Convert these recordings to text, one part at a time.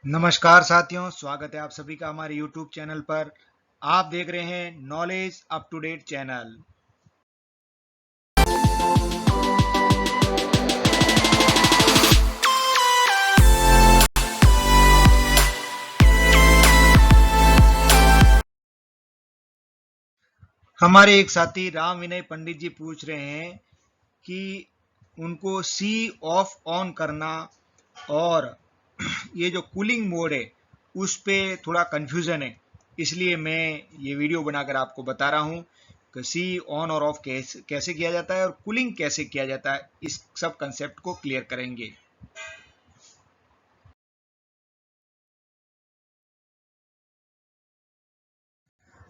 नमस्कार साथियों, स्वागत है आप सभी का हमारे YouTube चैनल पर। आप देख रहे हैं knowledge up to date channel. हमारे एक साथी राम विनय पंडित जी पूछ रहे हैं कि उनको सी ऑफ ऑन करना और ये जो कूलिंग मोड है उस पे थोड़ा कंफ्यूजन है, इसलिए मैं ये वीडियो बनाकर आपको बता रहा हूँ कि सी ऑन और ऑफ कैसे कैसे किया जाता है और कूलिंग कैसे किया जाता है। इस सब कंसेप्ट को क्लियर करेंगे।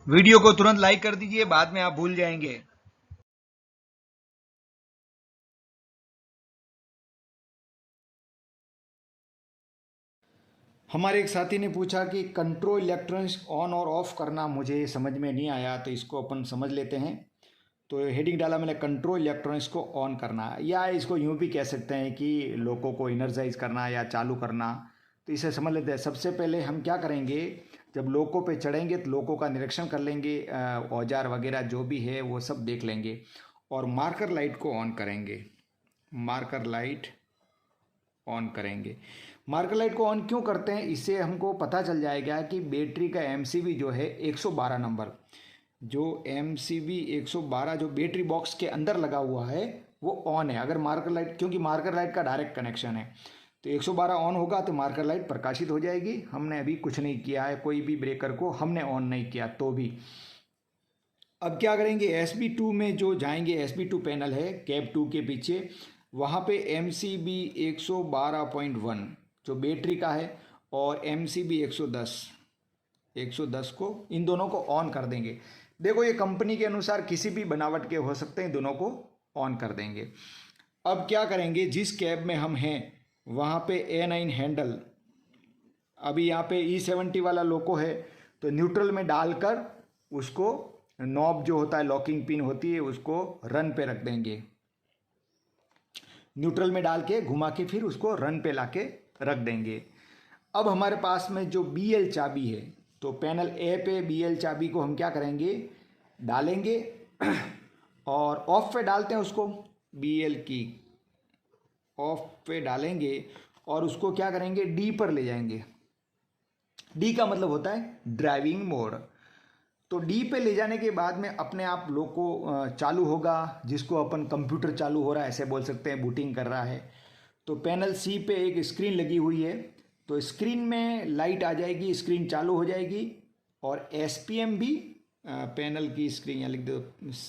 वीडियो को तुरंत लाइक कर दीजिए, बाद में आप भूल जाएंगे। हमारे एक साथी ने पूछा कि कंट्रोल इलेक्ट्रॉनिक्स ऑन और ऑफ करना मुझे समझ में नहीं आया, तो इसको अपन समझ लेते हैं। तो हेडिंग डाला मैंने, कंट्रोल इलेक्ट्रॉनिक्स को ऑन करना, या इसको यूं भी कह सकते हैं कि लोगों को इनर्जाइज करना या चालू करना। तो इसे समझ लेते हैं। सबसे पहले हम क्या करेंगे, जब लोको पे चढ़ेंगे तो लोको का निरीक्षण कर लेंगे, औजार वगैरह जो भी है वो सब देख लेंगे और मार्कर लाइट को ऑन करेंगे। मार्कर लाइट ऑन करेंगे। मार्कर लाइट को ऑन क्यों करते हैं, इससे हमको पता चल जाएगा कि बैटरी का एमसीबी जो है 112 नंबर, जो एमसीबी 112 जो बैटरी बॉक्स के अंदर लगा हुआ है वो ऑन है। अगर मार्कर लाइट, क्योंकि मार्कर लाइट का डायरेक्ट कनेक्शन है, तो 112 ऑन होगा तो मार्कर लाइट प्रकाशित हो जाएगी। हमने अभी कुछ नहीं किया है, कोई भी ब्रेकर को हमने ऑन नहीं किया तो भी। अब क्या करेंगे, SB2 में जो जाएंगे, SB2 पैनल है कैब 2 के पीछे, वहाँ पे MCB 112.1 जो बैटरी का है और MCB 110 को, इन दोनों को ऑन कर देंगे। देखो ये कंपनी के अनुसार किसी भी बनावट के हो सकते हैं, दोनों को ऑन कर देंगे। अब क्या करेंगे, जिस कैब में हम हैं वहाँ पे A9 हैंडल, अभी यहाँ पे E70 वाला लोको है, तो न्यूट्रल में डालकर उसको नॉब जो होता है, लॉकिंग पिन होती है, उसको रन पे रख देंगे। न्यूट्रल में डाल के घुमा के फिर उसको रन पे लाके रख देंगे। अब हमारे पास में जो BL चाबी है, तो पैनल ए पे BL चाबी को हम क्या करेंगे, डालेंगे और ऑफ पे डालते हैं उसको, BL की ऑफ पे डालेंगे और उसको क्या करेंगे, डी पर ले जाएंगे। डी का मतलब होता है ड्राइविंग मोड। तो डी पे ले जाने के बाद में अपने आप लोको चालू होगा, जिसको अपन कंप्यूटर चालू हो रहा है ऐसे बोल सकते हैं, बूटिंग कर रहा है। तो पैनल सी पे एक स्क्रीन लगी हुई है, तो स्क्रीन में लाइट आ जाएगी, स्क्रीन चालू हो जाएगी और SPM भी, पैनल की स्क्रीन यहाँ लिख दो,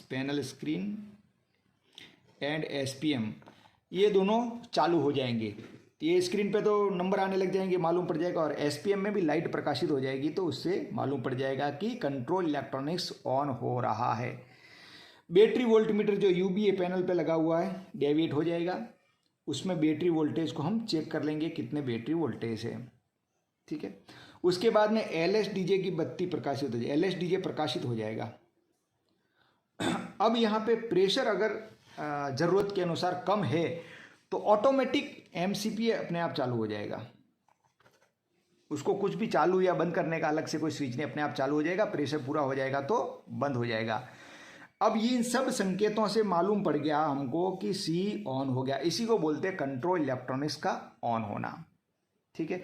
पैनल स्क्रीन एंड SPM, ये दोनों चालू हो जाएंगे। तो ये स्क्रीन पे तो नंबर आने लग जाएंगे, मालूम पड़ जाएगा, और SPM में भी लाइट प्रकाशित हो जाएगी, तो उससे मालूम पड़ जाएगा कि कंट्रोल इलेक्ट्रॉनिक्स ऑन हो रहा है। बैटरी वोल्ट मीटर जो UBA पैनल पे लगा हुआ है डेविएट हो जाएगा, उसमें बैटरी वोल्टेज को हम चेक कर लेंगे कितने बैटरी वोल्टेज है। ठीक है, उसके बाद में LSDJ की बत्ती प्रकाशित हो जाएगी, LSDJ प्रकाशित हो जाएगा। अब यहाँ पे प्रेशर अगर ज़रूरत के अनुसार कम है तो ऑटोमेटिक MCP अपने आप चालू हो जाएगा। उसको कुछ भी चालू या बंद करने का अलग से कोई स्विच नहीं, अपने आप चालू हो जाएगा। प्रेशर पूरा हो जाएगा तो बंद हो जाएगा। अब ये इन सब संकेतों से मालूम पड़ गया हमको कि C ऑन हो गया। इसी को बोलते हैं कंट्रोल इलेक्ट्रॉनिक्स का ऑन होना। ठीक है,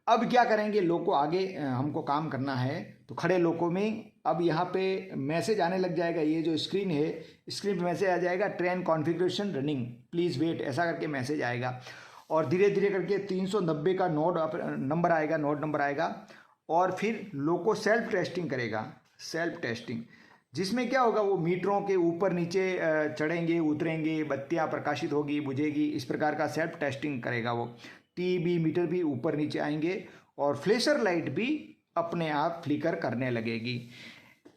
अब क्या करेंगे, लोको आगे हमको काम करना है, तो खड़े लोको में अब यहाँ पे मैसेज आने लग जाएगा। ये जो स्क्रीन है, स्क्रीन पे मैसेज आ जाएगा, train configuration running please wait, ऐसा करके मैसेज आएगा। और धीरे धीरे करके 390 का नोड नंबर आएगा, नोड नंबर आएगा, और फिर लोको सेल्फ टेस्टिंग करेगा। सेल्फ टेस्टिंग जिसमें क्या होगा, वो मीटरों के ऊपर नीचे चढ़ेंगे उतरेंगे, बत्तियाँ प्रकाशित होगी बुझेगी, इस प्रकार का सेल्फ टेस्टिंग करेगा वो। TB मीटर भी ऊपर नीचे आएंगे और फ्लैशर लाइट भी अपने आप फ्लिकर करने लगेगी।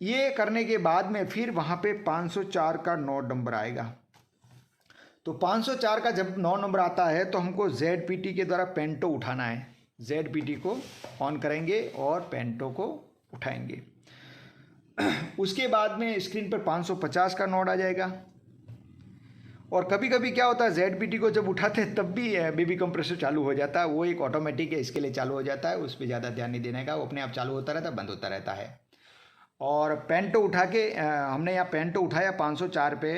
ये करने के बाद में फिर वहाँ पे 504 का नोड नंबर आएगा। तो 504 का जब नोड नंबर आता है तो हमको ZPT के द्वारा पेंटो उठाना है। ZPT को ऑन करेंगे और पेंटो को उठाएंगे। उसके बाद में स्क्रीन पर 550 का नोड आ जाएगा और कभी कभी क्या होता है ZBT को जब उठाते हैं तब भी बेबी कंप्रेसर चालू हो जाता है, वो एक ऑटोमेटिक है, इसके लिए चालू हो जाता है, उस पर ज़्यादा ध्यान नहीं देने का, वो अपने आप चालू होता रहता है, बंद होता रहता है। और पेंटो उठा के हमने यहाँ पेंटो उठाया 504 पे,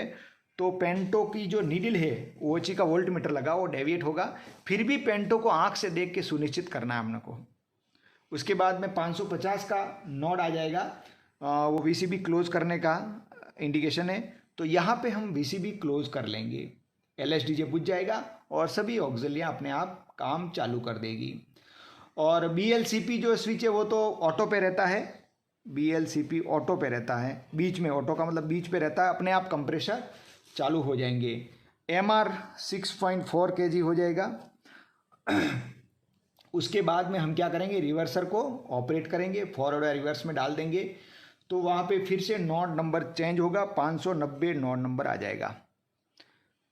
तो पेंटो की जो नीडल है OHE का वोल्ट मीटर लगा, वो डेविएट होगा, फिर भी पेंटो को आँख से देख के सुनिश्चित करना है हमने को। उसके बाद में 550 का नॉड आ जाएगा, वो VCB क्लोज करने का इंडिकेशन है, तो यहाँ पे हम VCB क्लोज कर लेंगे, LSDJ बुझ जाएगा और सभी ऑक्सिलियाँ अपने आप काम चालू कर देगी। और BLCP जो स्विच है वो तो ऑटो पे रहता है, BLCP ऑटो पे रहता है, बीच में, ऑटो का मतलब बीच पे रहता है, अपने आप कंप्रेसर चालू हो जाएंगे। MR 6.4 kg हो जाएगा। उसके बाद में हम क्या करेंगे, रिवर्सर को ऑपरेट करेंगे, फॉरवर्ड या रिवर्स में डाल देंगे, तो वहाँ पे फिर से नॉड नंबर चेंज होगा, 590 नॉड नंबर आ जाएगा।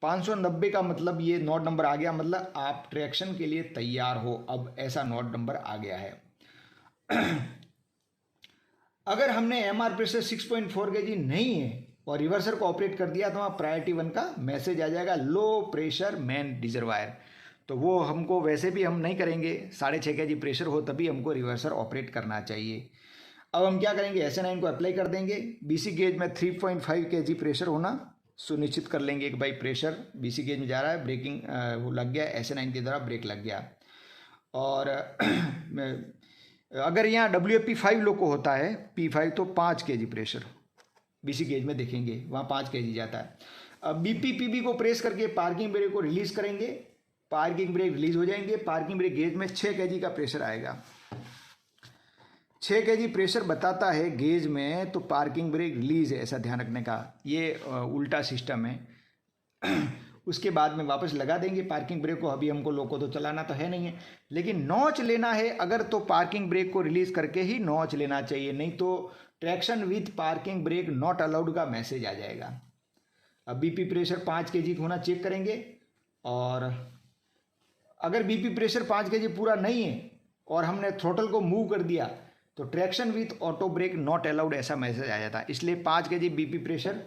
590 का मतलब ये नॉड नंबर आ गया, मतलब आप ट्रैक्शन के लिए तैयार हो, अब ऐसा नॉड नंबर आ गया है। अगर हमने MR प्रेशर 6.4 kg नहीं है और रिवर्सर को ऑपरेट कर दिया तो वहाँ प्रायोरिटी 1 का मैसेज आ जाएगा, लो प्रेशर मेन रिजर्वायर, तो वो हमको वैसे भी हम नहीं करेंगे, 6.5 kg प्रेशर हो तभी हमको रिवर्सर ऑपरेट करना चाहिए। अब हम क्या करेंगे, SN9 को अप्लाई कर देंगे, BC गेज में 3.5 kg प्रेशर होना सुनिश्चित कर लेंगे कि भाई प्रेशर BC गेज में जा रहा है, ब्रेकिंग वो लग गया, SN9 के द्वारा ब्रेक लग गया। और अगर यहाँ WFP5 लोको होता है P5 तो 5 kg प्रेशर BC गेज में देखेंगे, वहाँ 5 kg जाता है। अब BP को प्रेस करके पार्किंग ब्रेक को रिलीज करेंगे, पार्किंग ब्रेक रिलीज हो जाएंगे, पार्किंग ब्रेक गेज में 6 kg का प्रेशर आएगा। 6 kg प्रेशर बताता है गेज में, तो पार्किंग ब्रेक रिलीज है, ऐसा ध्यान रखने का, ये उल्टा सिस्टम है। उसके बाद में वापस लगा देंगे पार्किंग ब्रेक को, अभी हमको लोको तो चलाना तो है नहीं है, लेकिन नॉच लेना है अगर, तो पार्किंग ब्रेक को रिलीज करके ही नॉच लेना चाहिए, नहीं तो traction with parking brake not allowed का मैसेज आ जाएगा। अब BP प्रेशर 5 kg होना चेक करेंगे, और अगर BP प्रेशर 5 kg पूरा नहीं है और हमने थ्रोटल को मूव कर दिया तो traction with auto brake not allowed ऐसा मैसेज आ जाता है, इसलिए 5 kg BP प्रेशर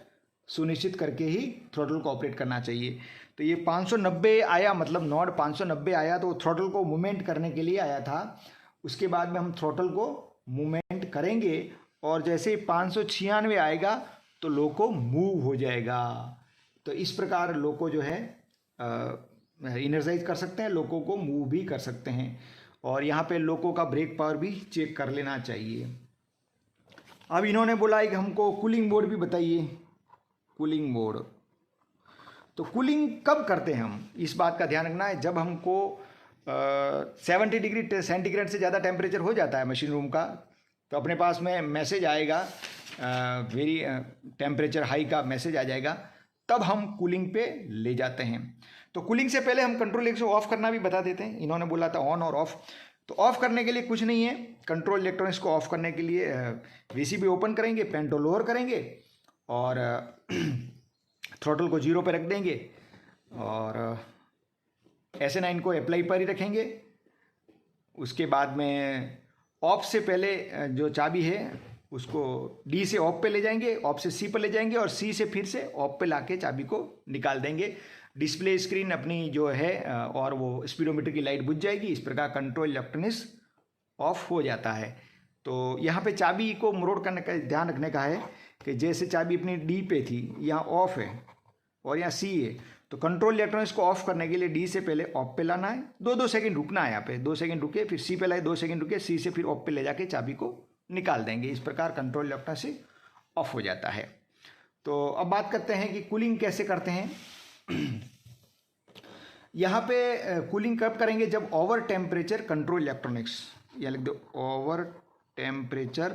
सुनिश्चित करके ही थ्रोटल को ऑपरेट करना चाहिए। तो ये 590 आया, मतलब नॉड 590 आया, तो थ्रोटल को मूवमेंट करने के लिए आया था। उसके बाद में हम थ्रोटल को मूवमेंट करेंगे और जैसे 596 आएगा तो लोको मूव हो जाएगा। तो इस प्रकार लोको जो है इनर्जाइज कर सकते हैं, लोको को मूव भी कर सकते हैं, और यहाँ पे लोको का ब्रेक पावर भी चेक कर लेना चाहिए। अब इन्होंने बोला कि हमको कूलिंग मोड भी बताइए। कूलिंग मोड, तो कूलिंग कब करते हैं हम, इस बात का ध्यान रखना है, जब हमको 70 डिग्री सेंटीग्रेड से ज़्यादा टेम्परेचर हो जाता है मशीन रूम का, तो अपने पास में मैसेज आएगा, वेरी टेम्परेचर हाई का मैसेज आ जाएगा, तब हम कूलिंग पे ले जाते हैं। तो कूलिंग से पहले हम कंट्रोल इलेक्ट्रॉनिक्स को ऑफ करना भी बता देते हैं। इन्होंने बोला था ऑन और ऑफ, तो ऑफ करने के लिए कुछ नहीं है, कंट्रोल इलेक्ट्रॉनिक्स को ऑफ करने के लिए VCB ओपन करेंगे, पेंटो लोअर करेंगे और थ्रोटल को 0 पे रख देंगे और SN9 को अप्लाई पर ही रखेंगे। उसके बाद में ऑफ से पहले जो चाबी है उसको D से ऑफ पे ले जाएंगे, ऑफ से C पर ले जाएंगे और C से फिर से ऑफ पे लाके चाबी को निकाल देंगे। डिस्प्ले स्क्रीन अपनी जो है और वो स्पीडोमीटर की लाइट बुझ जाएगी। इस प्रकार कंट्रोल इलेक्ट्रॉनिक्स ऑफ हो जाता है। तो यहाँ पे चाबी को मरोड़ करने का ध्यान रखने का है कि जैसे चाबी अपनी D पे थी, यहाँ ऑफ है और यहाँ C है, तो कंट्रोल इलेक्ट्रॉनिक्स को ऑफ करने के लिए D से पहले ऑफ पे लाना है, 2 सेकंड रुकना है, यहाँ पे 2 सेकंड रुके, फिर C पे लाए, 2 सेकंड रुके, C से फिर ऑफ पे ले जाके चाबी को निकाल देंगे। इस प्रकार कंट्रोल इलेक्ट्रॉनिक्स ऑफ हो जाता है। तो अब बात करते हैं कि कूलिंग कैसे करते हैं। यहाँ पे कूलिंग कब करेंगे, जब ओवर टेम्परेचर कंट्रोल इलेक्ट्रॉनिक्स, या लिख दो ओवर टेम्परेचर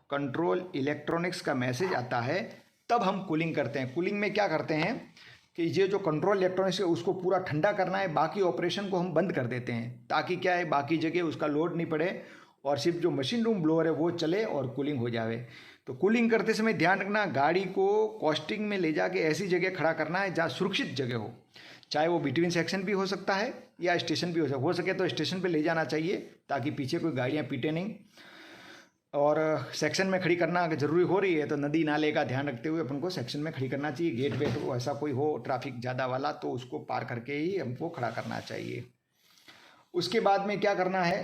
कंट्रोल इलेक्ट्रॉनिक्स का मैसेज आता है, तब हम कूलिंग करते हैं। कूलिंग में क्या करते हैं कि ये जो कंट्रोल इलेक्ट्रॉनिक्स है उसको पूरा ठंडा करना है, बाकी ऑपरेशन को हम बंद कर देते हैं, ताकि क्या है बाकी जगह उसका लोड नहीं पड़े और सिर्फ जो मशीन रूम ब्लोअर है वो चले और कूलिंग हो जावे। तो कूलिंग करते समय ध्यान रखना, गाड़ी को कॉस्टिंग में ले जाके ऐसी जगह खड़ा करना है जहाँ सुरक्षित जगह हो, चाहे वो बिटवीन सेक्शन भी हो सकता है या स्टेशन भी हो सके तो स्टेशन पे ले जाना चाहिए, ताकि पीछे कोई गाड़ियाँ पीटे नहीं। और सेक्शन में खड़ी करना अगर ज़रूरी हो रही है तो नदी नाले का ध्यान रखते हुए अपन को सेक्शन में खड़ी करना चाहिए। गेट वेट हो ऐसा कोई हो ट्रैफिक ज़्यादा वाला तो उसको पार करके ही हमको खड़ा करना चाहिए। उसके बाद में क्या करना है,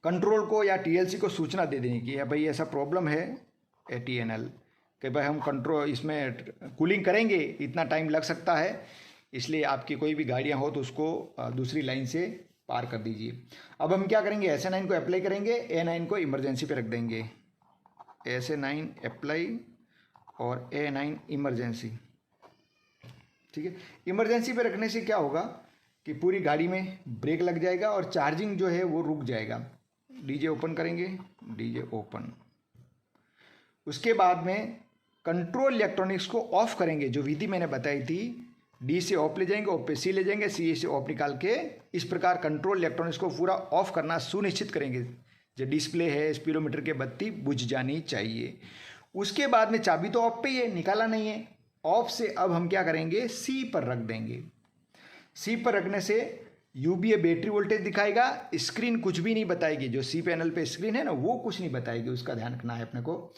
कंट्रोल को या टीएलसी को सूचना दे देनी कि भाई ऐसा प्रॉब्लम है एटीएनएल कि भाई हम कंट्रोल इसमें कूलिंग करेंगे, इतना टाइम लग सकता है, इसलिए आपकी कोई भी गाड़ियाँ हो तो उसको दूसरी लाइन से पार कर दीजिए। अब हम क्या करेंगे, SA9 को अप्लाई करेंगे, A9 को इमरजेंसी पे रख देंगे। SA9 अप्लाई और A9 इमरजेंसी, ठीक है। इमरजेंसी पे रखने से क्या होगा कि पूरी गाड़ी में ब्रेक लग जाएगा और चार्जिंग जो है वो रुक जाएगा। डीजे ओपन करेंगे, डीजे ओपन। उसके बाद में कंट्रोल इलेक्ट्रॉनिक्स को ऑफ करेंगे, जो विधि मैंने बताई थी, डी से ऑफ ले जाएंगे, ऑफ पे सी ले जाएंगे, सी से ऑफ निकाल के इस प्रकार कंट्रोल इलेक्ट्रॉनिक्स को पूरा ऑफ करना सुनिश्चित करेंगे। जो डिस्प्ले है, स्पीडोमीटर की बत्ती बुझ जानी चाहिए। उसके बाद में चाबी तो ऑफ पे ही है, निकाला नहीं है, ऑफ से अब हम क्या करेंगे, सी पर रख देंगे। सी पर रखने से यूबीए बैटरी वोल्टेज दिखाएगा, स्क्रीन कुछ भी नहीं बताएगी, जो सी पैनल पे स्क्रीन है ना वो कुछ नहीं बताएगी, उसका ध्यान रखना है अपने को।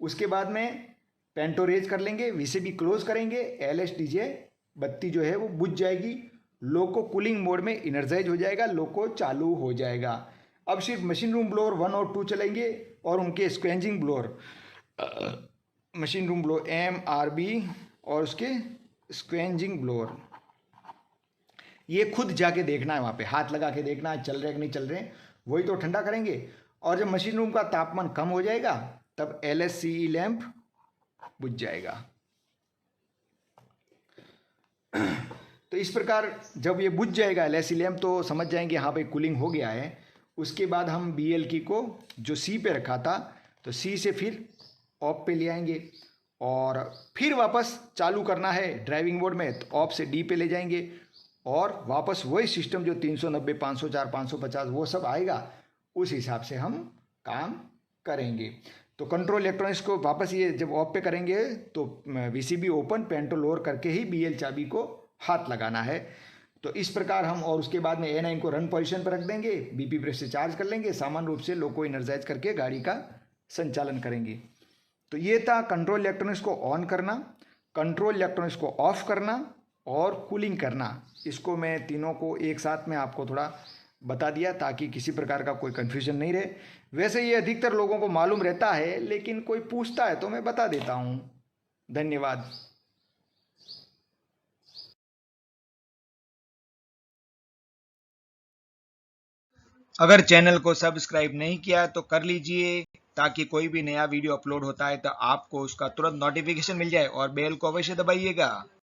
उसके बाद में पेंटो रेज कर लेंगे, वीसीबी क्लोज करेंगे, LS डीजे बत्ती जो है वो बुझ जाएगी, लोको कूलिंग मोड में इनर्जाइज हो जाएगा, लोको चालू हो जाएगा। अब सिर्फ मशीन रूम ब्लोअर 1 और 2 चलेंगे और उनके scavenging blower, machine room blower MRB और उसके स्क्वेंजिंग ब्लोअर, ये खुद जाके देखना है, वहाँ पे हाथ लगा के देखना है चल रहे कि नहीं चल रहे, वही तो ठंडा करेंगे। और जब मशीन रूम का तापमान कम हो जाएगा तब LSCE लैंप बुझ जाएगा। तो इस प्रकार जब ये बुझ जाएगा LSCE लैंप तो समझ जाएंगे हाँ भाई कूलिंग हो गया है। उसके बाद हम BL की को जो C पे रखा था तो C से फिर ऑफ पे ले आएंगे और फिर वापस चालू करना है ड्राइविंग मोड में, तो ऑफ से D पे ले जाएंगे और वापस वही सिस्टम जो 390, 504, 550 वो सब आएगा, उस हिसाब से हम काम करेंगे। तो कंट्रोल इलेक्ट्रॉनिक्स को वापस ये जब ऑफ पे करेंगे तो VCB ओपन, पेंटो लोअर करके ही BL चाबी को हाथ लगाना है। तो इस प्रकार हम, और उसके बाद में A9 को रन पोजीशन पर रख देंगे, BP ब्रेक से चार्ज कर लेंगे, सामान्य रूप से लोको इनर्जाइज करके गाड़ी का संचालन करेंगे। तो ये था कंट्रोल इलेक्ट्रॉनिक्स को ऑन करना, कंट्रोल इलेक्ट्रॉनिक्स को ऑफ करना और कूलिंग करना। इसको मैं तीनों को एक साथ में आपको थोड़ा बता दिया ताकि किसी प्रकार का कोई कन्फ्यूजन नहीं रहे। वैसे ये अधिकतर लोगों को मालूम रहता है, लेकिन कोई पूछता है तो मैं बता देता हूँ। धन्यवाद। अगर चैनल को सब्सक्राइब नहीं किया तो कर लीजिए ताकि कोई भी नया वीडियो अपलोड होता है तो आपको उसका तुरंत नोटिफिकेशन मिल जाए, और बेल को अवश्य दबाइएगा।